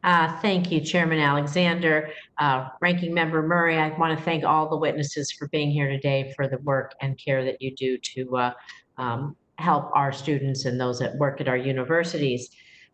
Thank you, Chairman Alexander. Ranking Member Murray, I want to thank all the witnesses for being here today for the work and care that you do to help our students and those that work at our universities.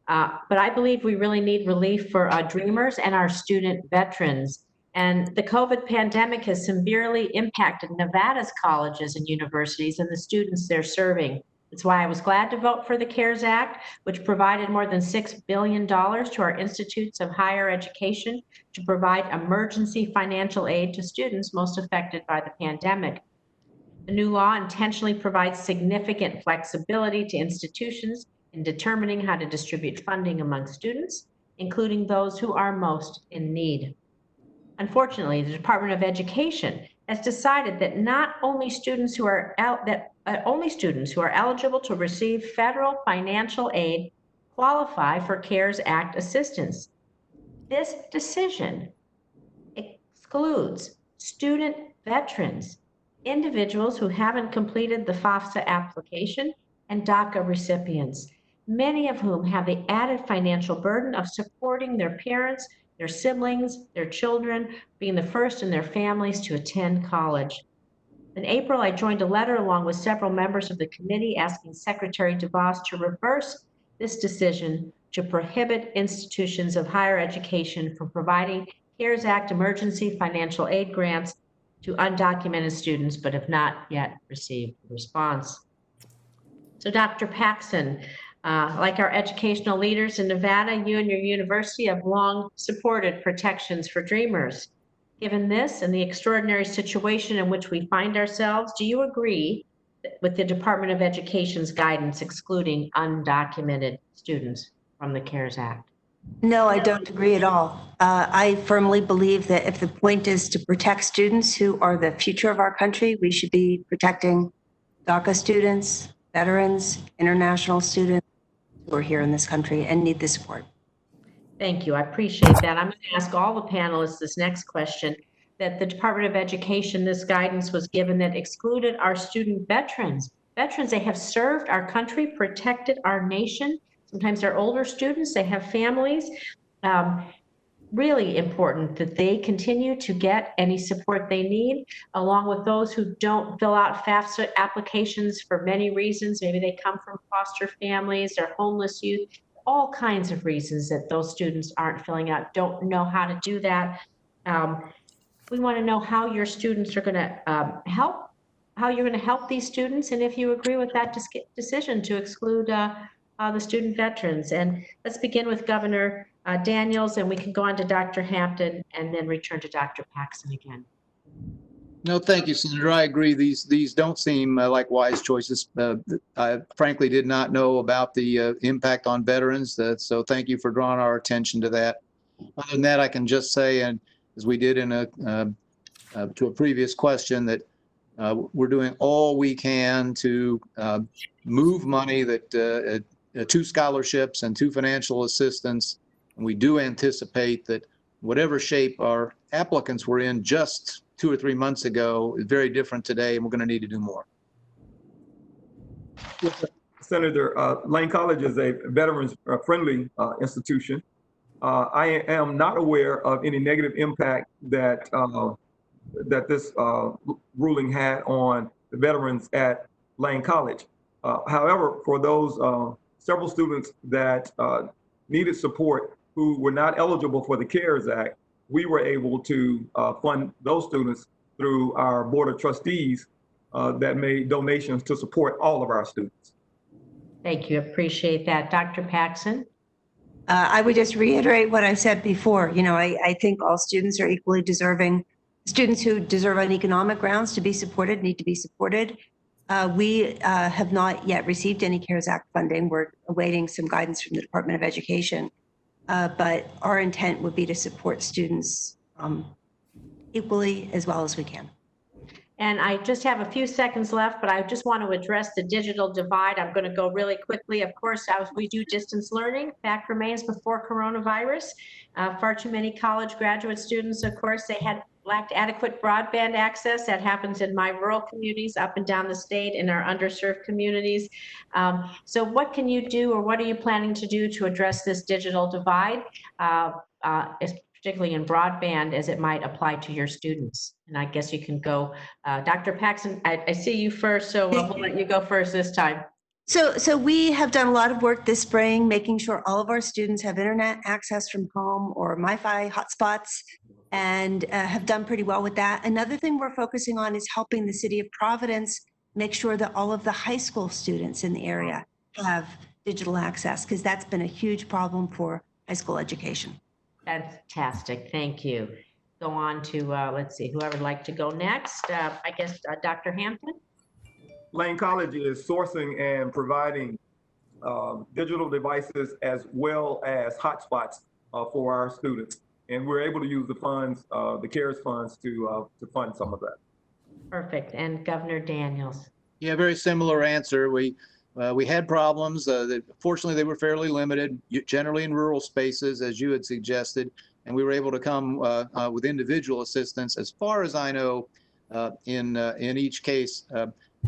But I believe we really need relief for Dreamers and our student veterans. And the COVID pandemic has severely impacted Nevada's colleges and universities and the students they're serving. It's why I was glad to vote for the CARES Act, which provided more than $6 billion to our institutes of higher education to provide emergency financial aid to students most affected by the pandemic. The new law intentionally provides significant flexibility to institutions in determining how to distribute funding among students, including those who are most in need. Unfortunately, the Department of Education has decided that not only students who are only students who are eligible to receive federal financial aid qualify for CARES Act assistance. This decision excludes student veterans, individuals who haven't completed the FAFSA application, and DACA recipients, many of whom have the added financial burden of supporting their parents, their siblings, their children, being the first in their families to attend college. In April, I joined a letter along with several members of the committee asking Secretary DeVos to reverse this decision to prohibit institutions of higher education from providing CARES Act emergency financial aid grants to undocumented students, but have not yet received a response. So Dr. Paxson, like our educational leaders in Nevada, you and your university have long supported protections for Dreamers. Given this and the extraordinary situation in which we find ourselves, do you agree with the Department of Education's guidance excluding undocumented students from the CARES Act? No, I don't agree at all. I firmly believe that if the point is to protect students who are the future of our country, we should be protecting DACA students, veterans, international students who are here in this country and need the support. Thank you. I appreciate that. I'm going to ask all the panelists this next question, that the Department of Education, this guidance was given that excluded our student veterans. Veterans, they have served our country, protected our nation. Sometimes they're older students, they have families. Really important that they continue to get any support they need, along with those who don't fill out FAFSA applications for many reasons. Maybe they come from foster families, they're homeless youth, all kinds of reasons that those students aren't filling out, don't know how to do that. We want to know how your students are going to how you're going to help these students, and if you agree with that decision to exclude the student veterans. And let's begin with Governor Daniels, and we can go on to Dr. Hampton and then return to Dr. Paxson again. No, thank you, Senator. I agree. These don't seem like wise choices. I frankly did not know about the impact on veterans, so thank you for drawing our attention to that. Other than that, I can just say, and as we did in to a previous question, that we're doing all we can to move money that to scholarships and to financial assistance. And we do anticipate that whatever shape our applicants were in just 2 or 3 months ago is very different today, and we're going to need to do more. Yes, Senator, Lane College is a veterans-friendly institution. I am not aware of any negative impact that that this ruling had on the veterans at Lane College. However, for those several students that needed support who were not eligible for the CARES Act, we were able to fund those students through our Board of Trustees that made donations to support all of our students. Thank you. Appreciate that. Dr. Paxson? I would just reiterate what I said before. You know, I think all students are equally deserving. Students who deserve on economic grounds to be supported need to be supported. We have not yet received any CARES Act funding. We're awaiting some guidance from the Department of Education. But our intent would be to support students equally as well as we can. And I just have a few seconds left, but I just want to address the digital divide. I'm going to go really quickly. Of course, as we do distance learning, fact remains before coronavirus, far too many college graduate students, of course, they had lacked adequate broadband access. That happens in my rural communities up and down the state, in our underserved communities. So what can you do, or what are you planning to do to address this digital divide, particularly in broadband, as it might apply to your students? And I guess you can go, Dr. Paxton, I see you first, so we'll let you go first this time. So we have done a lot of work this spring, making sure all of our students have internet access from home or MiFi hotspots, and have done pretty well with that. Another thing we're focusing on is helping the city of Providence make sure that all of the high school students in the area have digital access, because that's been a huge problem for high school education. Fantastic, thank you. Go on to, let's see, whoever would like to go next. I guess Dr. Hampton? Lane College is sourcing and providing digital devices as well as hotspots for our students. And we're able to use the funds, the CARES funds to fund some of that. Perfect, and Governor Daniels? Yeah, very similar answer. We had problems. Fortunately, they were fairly limited, generally in rural spaces, as you had suggested, and we were able to come with individual assistance. As far as I know, in each case.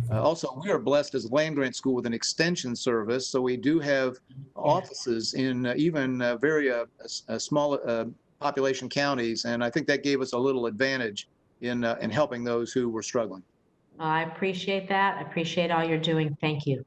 Also, we are blessed as a land-grant school with an extension service, so we do have offices in even very small population counties, and I think that gave us a little advantage in helping those who were struggling. I appreciate that. I appreciate all you're doing. Thank you.